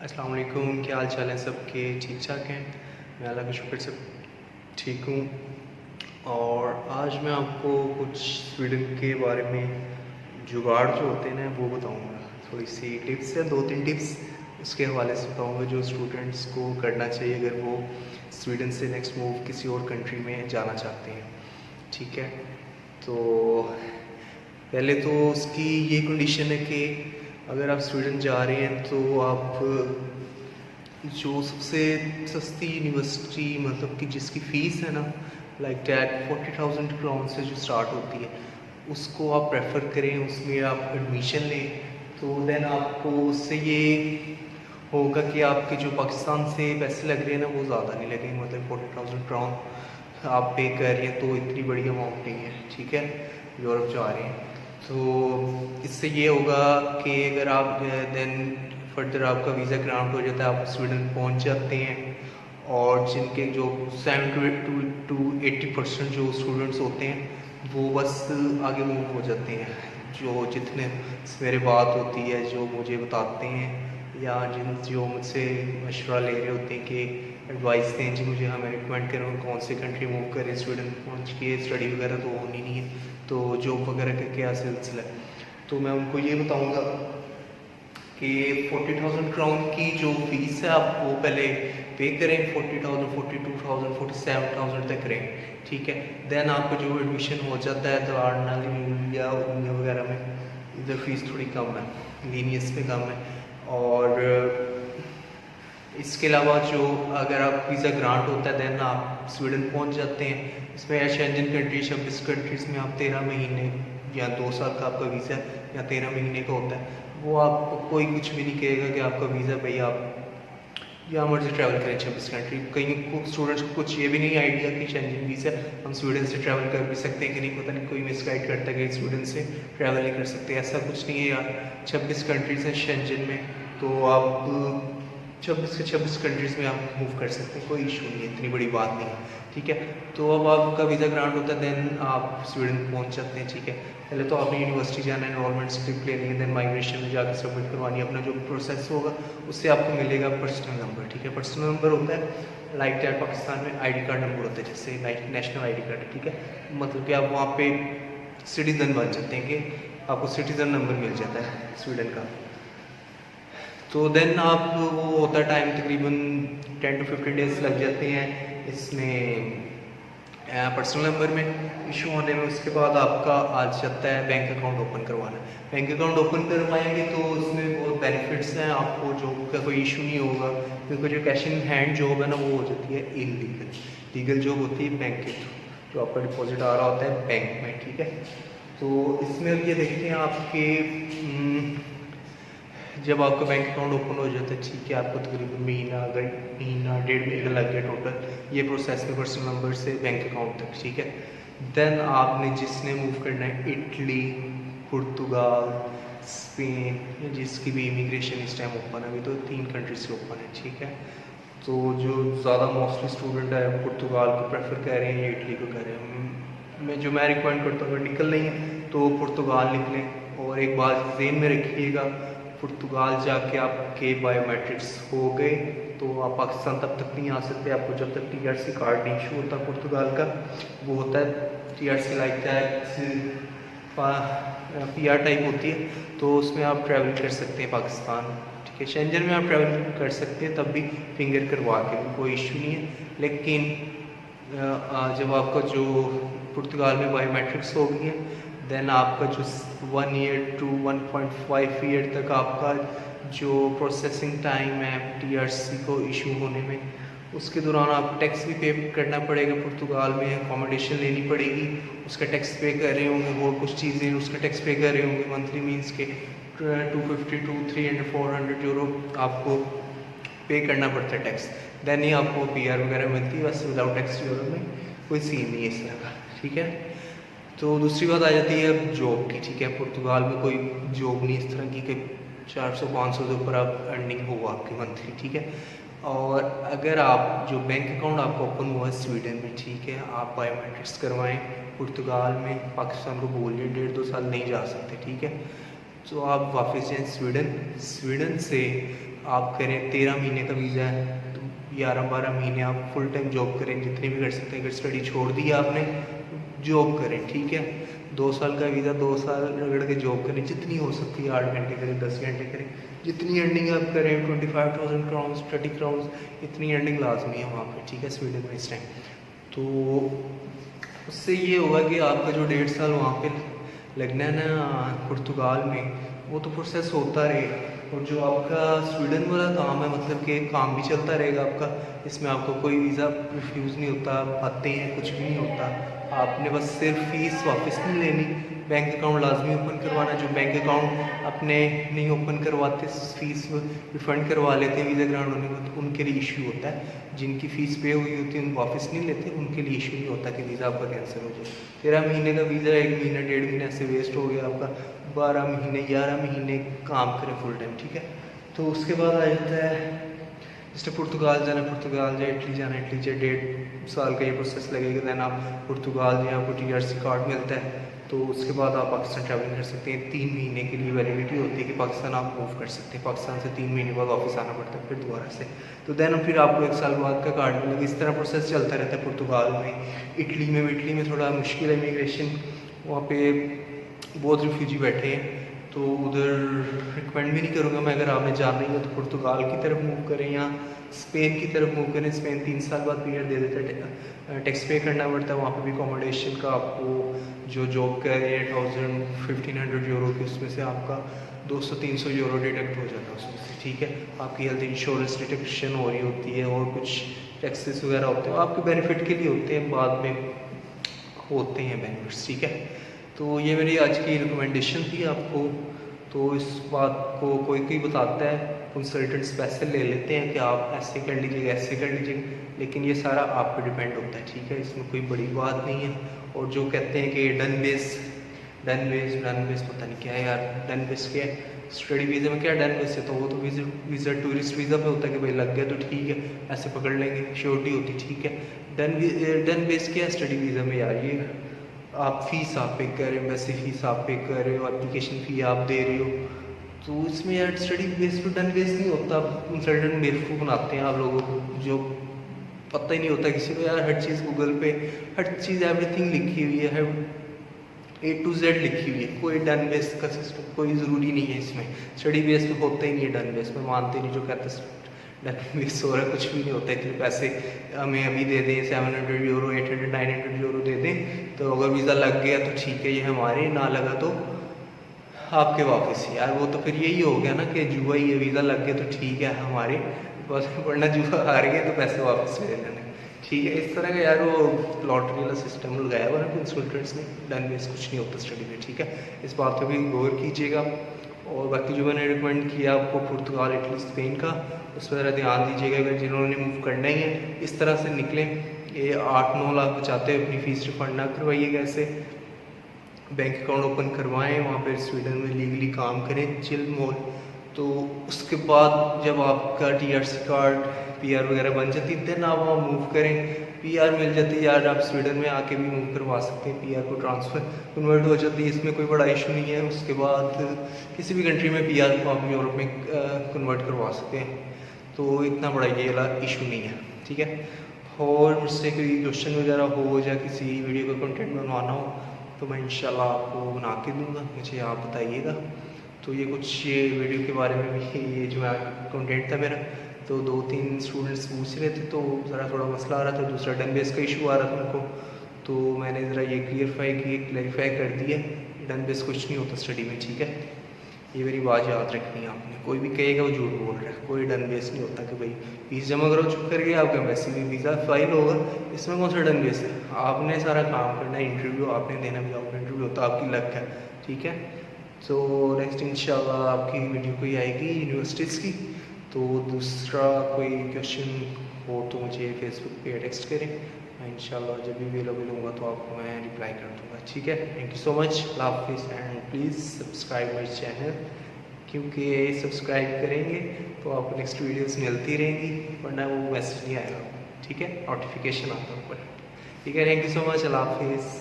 अस्सलाम वालेकुम, क्या हाल चाल है सबके? ठीक ठाक हैं? मैं अल्लाह का शुक्र से ठीक हूँ। और आज मैं आपको कुछ स्वीडन के बारे में जुगाड़ जो होते हैं ना वो बताऊँगा। थोड़ी सी टिप्स है, 2-3 टिप्स उसके हवाले से बताऊँगा जो स्टूडेंट्स को करना चाहिए अगर वो स्वीडन से नेक्स्ट मूव किसी और कंट्री में जाना चाहते हैं। ठीक है, तो पहले तो उसकी ये कंडीशन है कि अगर आप स्वीडन जा रहे हैं तो आप जो सबसे सस्ती यूनिवर्सिटी मतलब कि जिसकी फ़ीस है ना लाइक डैट 40,000 क्राउन से जो स्टार्ट होती है उसको आप प्रेफर करें, उसमें आप एडमिशन लें। तो देन आपको उससे ये होगा कि आपके जो पाकिस्तान से पैसे लग रहे हैं ना वो ज़्यादा नहीं लगेंगे। मतलब 40,000 क्राउन आप पे कर रहे हैं तो इतनी बड़ी अमाउंट नहीं है। ठीक है, यूरोप जा रहे हैं तो इससे ये होगा कि अगर आप देन फर्दर आपका वीज़ा ग्रांट हो जाता है, आप स्वीडन पहुंच जाते हैं। और जिनके जो 70 to 80% जो स्टूडेंट्स होते हैं वो बस आगे मूव हो जाते हैं। जो जितने मेरे बात होती है जो मुझे बताते हैं या जो मुझसे मशवरा ले रहे होते हैं कि एडवाइस दें जी मुझे, हमें रिकमेंड करें कौन सी कंट्री मूव करें, स्वीडन पहुंच के स्टडी वगैरह तो होनी नहीं है तो जॉब वगैरह का क्या सिलसिला है, तो मैं उनको ये बताऊंगा कि 40,000 क्राउन की जो फीस है आप वो पहले पे करें। 40,000, 42,000, 47,000 तक करें। ठीक है, देन आपको जो एडमिशन हो जाता है तो आर्नाली या उन्हें वगैरह में इधर फीस थोड़ी कम है, लीनियस पे कम है। और इसके अलावा जो अगर आप वीज़ा ग्रांट होता है देन आप स्वीडन पहुंच जाते हैं। इसमें शेंजन कंट्री 26 कंट्रीज़ में आप 13 महीने या 2 साल का आपका वीज़ा या 13 महीने का होता है। वो आपको कोई कुछ भी नहीं कहेगा कि आपका वीज़ा भाई आप यहाँ मर्जी ट्रैवल करें 26 कंट्री। कई स्टूडेंट्स को कुछ ये भी नहीं आइडिया कि शेंजन वीज़ा हम स्वीडन से ट्रैवल कर भी सकते हैं कि नहीं, पता नहीं कोई मिसगाइड करता है कि स्वीडन से ट्रैवल नहीं कर सकते। ऐसा कुछ नहीं है यार, 26 कंट्रीज़ हैं शेंजन में, तो आप 26 से 26 कंट्रीज़ में आप मूव कर सकते हैं, कोई इशू नहीं है, इतनी बड़ी बात नहीं है। ठीक है, तो अब आपका वीज़ा ग्रांट होता है देन आप स्वीडन पहुंच जाते हैं। ठीक है, पहले तो आपने यूनिवर्सिटी जाना है, एनरोलमेंट स्लिप लेनी है, देन माइग्रेशन में जाकर सबमिट करवानी है। अपना जो प्रोसेस होगा उससे आपको मिलेगा पर्सनल नंबर। ठीक है, पर्सनल नंबर होता है लाइक दैट पाकिस्तान में आईडी कार्ड नंबर होता है, जैसे नेशनल आईडी कार्ड। ठीक है, मतलब कि आप वहाँ पे सिटीज़न बन जाते हैं कि आपको सिटीज़न नंबर मिल जाता है स्वीडन का। तो देन आप वो होता है टाइम तकरीबन 10 to 15 डेज़ लग जाते हैं इसमें पर्सनल नंबर में इशू होने में। उसके बाद आपका आ जाता है बैंक अकाउंट ओपन करवाना। बैंक अकाउंट ओपन करवाएंगे तो उसमें बहुत बेनिफिट्स हैं, आपको जॉब का कोई इशू नहीं होगा क्योंकि जो कैश इन हैंड जॉब है ना वो हो जाती है इलीगल। लीगल जॉब होती है बैंक के थ्रू, जो आपका डिपॉजिट आ रहा होता है बैंक में। ठीक है, तो इसमें अब ये देखते हैं आपके जब आपका बैंक अकाउंट ओपन हो जाता है, ठीक है, आपको तकरीबन महीना 1.5 महीना लग गया टोटल ये प्रोसेस में पर्सनल नंबर से बैंक अकाउंट तक। ठीक है, देन आपने जिसने मूव करना है इटली, पुर्तगाल, स्पेन, जिसकी भी इमिग्रेशन इस टाइम ओपन है, अभी तो 3 कंट्रीज से ओपन है। ठीक है, तो जो ज़्यादा मोस्टली स्टूडेंट है पुर्तगाल को प्रेफर कर रहे हैं या इटली को कर रहे हैं। मैं रिकमेंड करता हूँ अगर निकल नहीं है तो पुर्तगाल निकलें। और एक बात ज़हन में रखिएगा, पुर्तगाल जाके आपके बायोमेट्रिक्स हो गए तो आप पाकिस्तान तब तक नहीं आ सकते, आपको जब तक टीआरसी कार्ड नहीं इशू होता पुर्तगाल का। वो होता है TRC like that PR type होती है, तो उसमें आप ट्रैवल कर सकते हैं पाकिस्तान। ठीक है, शेंजन में आप ट्रैवल कर सकते हैं तब भी फिंगर करवा के कोई इशू नहीं है। लेकिन जब आपका जो पुर्तगाल में बायोमेट्रिक्स हो गई है देन आपका जो 1 ईयर to 1.5 ईयर तक आपका जो प्रोसेसिंग टाइम है टीआरसी को इशू होने में, उसके दौरान आप टैक्स भी पे करना पड़ेगा। पुर्तगाल में अकोमोडेशन लेनी पड़ेगी, उसका टैक्स पे कर रहे होंगे, और कुछ चीज़ें उसका टैक्स पे कर रहे होंगे मंथली मीन्स के 250 to 300 400 यूरो आपको पे करना पड़ता है टैक्स। देन ही आपको पीआर वगैरह मिलती है, बस विदाउट टैक्स यूरोप में कोई सीन नहीं है इस तरह का। ठीक है, तो दूसरी बात आ जाती है अब जॉब की। ठीक है, पुर्तगाल में कोई जॉब नहीं इस तरह की कि 400-500 के ऊपर आप अर्निंग हो आपकी मंथली। ठीक है, और अगर आप जो बैंक अकाउंट आपका ओपन हुआ है स्वीडन में, ठीक है, आप बायोमेट्रिक्स करवाएं पुर्तगाल में, पाकिस्तान को बोलिए 1.5-2 साल नहीं जा सकते। ठीक है, तो आप वापस जाएँ स्वीडन, स्वीडन से आप करें 13 महीने का वीज़ा है तो 11-12 महीने आप फुल टाइम जॉब करें, जितने भी कर सकते हैं। अगर स्टडी छोड़ दी आपने जॉब करें, ठीक है। 2 साल का वीज़ा 2 साल रगड़ के जॉब करें, जितनी हो सकती है 8 घंटे करें, 10 घंटे करें, जितनी अर्निंग आप करें 25,000 क्राउन्स 30 क्राउन्स, इतनी अर्निंग लाजमी है वहाँ पर, ठीक है, स्वीडन में इस टाइम। तो उससे ये होगा कि आपका जो 1.5 साल वहाँ पे लगना है ना पुर्तगाल में, वो तो प्रोसेस होता रहे। और जो आपका स्वीडन वाला काम है, मतलब कि काम भी चलता रहेगा आपका, इसमें आपको कोई वीज़ा रिफ्यूज़ नहीं होता, आते हैं कुछ भी नहीं होता। आपने बस सिर्फ फ़ीस वापस नहीं लेनी, बैंक अकाउंट लाजमी ओपन करवाना। जो बैंक अकाउंट अपने नहीं ओपन करवाते, फ़ीस रिफ़ंड करवा लेते हैं वीज़ा ग्रांट होने को, तो उनके लिए इशू होता है। जिनकी फ़ीस पे हुई होती है उन वापस नहीं लेते, उनके लिए इशू नहीं होता कि वीज़ा आपका कैंसिल हो जाए। 13 महीने का वीज़ा 1 महीना 1.5 महीने ऐसे वेस्ट हो गया आपका, 12 महीने 11 महीने काम करें फुल टाइम, ठीक है। तो उसके बाद आ जाता है जैसे पुर्तगाल जाना, पुर्तगाल जाए, इटली जाना, इटली जाए, 1.5 साल का ये प्रोसेस लगेगा। दैन आप पुर्तगाल में आपको TRC कार्ड मिलता है, तो उसके बाद आप पाकिस्तान ट्रैवलिंग कर सकते हैं। 3 महीने के लिए वैलिडिटी होती है कि पाकिस्तान आप मूव कर सकते हैं। पाकिस्तान से 3 महीने बाद वापस आना पड़ता है फिर दोबारा से। तो दैन फिर आपको 1 साल बाद का कार्ड मिलेगा। इस तरह प्रोसेस चलता रहता है पुर्तगाल में। इटली में थोड़ा मुश्किल है इमिग्रेशन, वहाँ पे बहुत रिफ्यूजी बैठे हैं, तो उधर रिकमेंड भी नहीं करूँगा मैं। अगर आपने जाना ही हो तो पुर्तगाल की तरफ मूव करें या स्पेन की तरफ मूव करें। स्पेन 3 साल बाद पीरियड दे देता है, टैक्स पे करना पड़ता है वहाँ पे भी। अकोमोडेशन का आपको जो जॉब कर रहे हैं 1500 यूरो की, उसमें से आपका 200-300 यूरो डिडक्ट हो जाता है उसमें से, ठीक है। आपकी हेल्थ इंश्योरेंस डिडक्शन हो रही होती है और कुछ टैक्सेस वगैरह होते हैं, आपके बेनिफिट के लिए होते हैं, बाद में होते हैं बेनिफिट्स, ठीक है। तो ये मेरी आज की रिकमेंडेशन थी आपको। तो इस बात को कोई कोई बताता है, कंसल्टेंट्स पैसे ले लेते हैं कि आप ऐसे कर लीजिएगा, ऐसे कर लीजिएगा, लेकिन ये सारा आप पे डिपेंड होता है, ठीक है। इसमें कोई बड़ी बात नहीं है। और जो कहते हैं कि डन बेस पता नहीं क्या है यार, डन बेस क्या है, स्टडी वीज़ा में क्या डन बेस है, तो वो तो वीज़ा टूरिस्ट वीज़ा पे होता है कि भाई लग गया तो ठीक है, ऐसे पकड़ लेंगे, श्योरिटी होती, ठीक है। डन बेस क्या है स्टडी वीज़ा में यार, ये आप फ़ीस आप पे कर रहे हो, वैसे फ़ीस आप पे कर रहे हो, एप्लीकेशन फ़ी आप दे रहे हो, तो इसमें यार स्टडी बेस पे डन बेस नहीं होता। कंसल्टेंट बेवकूफ़ बनाते हैं आप लोगों को, जो पता ही नहीं होता किसी को यार। हर चीज़ गूगल पे, हर चीज़ एवरीथिंग लिखी हुई है, A to Z लिखी हुई है। कोई डन बेस का सिस्टम कोई ज़रूरी नहीं है इसमें। स्टडी बेस पे होता ही नहीं है डन बेस, मैं मानते नहीं जो कहते हैं डन बेस हो रहा है, कुछ भी नहीं होता। इतने पैसे हमें अभी दे दें 700 यूरो 800 900 यूरो दे दें, तो अगर वीज़ा लग गया तो ठीक है, ये हमारे, ना लगा तो आपके वापस यार। वो तो फिर यही हो गया ना कि जुआ ही है, वीज़ा लग गया तो ठीक है हमारे, बस वरना जुआ हार गए तो पैसे वापस ले लेना, ठीक है। इस तरह का यार वो लॉटरी वाला सिस्टम लगाया हुआ ना कंसल्टेंट्स ने। डन बेस कुछ नहीं होता स्टडी में, ठीक है। इस बात पर भी गौर कीजिएगा। और बाकी जो मैंने रिकमेंड किया आपको पुर्तगाल, इटली, स्पेन का, उस पर ध्यान दीजिएगा। अगर जिन्होंने मूव करना ही है इस तरह से निकलें, ये 8-9 लाख बचाते हैं, अपनी फ़ीस रिफंड ना करवाइएगा ऐसे। बैंक अकाउंट ओपन करवाएं, वहाँ पर स्वीडन में लीगली काम करें, चिल मोल। तो उसके बाद जब आपका TRC कार्ड PR वगैरह बन जाती है, देन आप वहाँ मूव करें। PR मिल जाती है यार, आप स्वीडन में आके भी मूव करवा सकते हैं, PR को ट्रांसफ़र कन्वर्ट हो जाती है, इसमें कोई बड़ा इशू नहीं है। उसके बाद किसी भी कंट्री में PR को आप यूरोप में कन्वर्ट करवा सकते हैं, तो इतना बड़ा ये वाला इशू नहीं है, ठीक है। और मुझसे कोई क्वेश्चन वगैरह हो या किसी वीडियो का कंटेंट बनवाना हो तो मैं इंशाल्लाह आपको बना के दूँगा, मुझे आप बताइएगा। तो ये कुछ ये वीडियो के बारे में भी, ये जो कंटेंट था मेरा, तो 2-3 स्टूडेंट्स पूछ रहे थे, तो ज़रा थोड़ा मसला आ रहा था, दूसरा डन बेस का इशू आ रहा था उनको, तो मैंने ज़रा ये क्लियरिफाई कर दिया। डन बेस कुछ नहीं होता स्टडी में, ठीक है। ये मेरी बात याद रखनी है आपने। कोई भी कहेगा वो झूठ बोल रहा है, कोई डन बेस नहीं होता कि भाई फीस जमा करो चुप करके आपका वैसे भी वीज़ा फाइल होगा, इसमें कौन सा डन बेस है। आपने सारा काम करना है, इंटरव्यू आपने देना, भी आपका इंटरव्यू होता है, आपकी लक है, ठीक है। तो नेक्स्ट इंशाल्लाह आपकी वीडियो कोई आएगी यूनिवर्सिटीज़ की। तो दूसरा कोई क्वेश्चन हो तो मुझे फेसबुक पे टेक्स्ट करें, मैं इंशाल्लाह जब भी अवेलेबल होगा तो आपको मैं रिप्लाई कर दूँगा, ठीक है। थैंक यू सो मच, अल्लाह हाफिज़, and please subscribe my channel, क्योंकि सब्सक्राइब करेंगे तो आपको नेक्स्ट वीडियोस मिलती रहेंगी, वरना वो मैसेज नहीं आएगा, ठीक है, नोटिफिकेशन आता है ऊपर, ठीक है। थैंक यू सो मच, अल्लाह हाफिज़।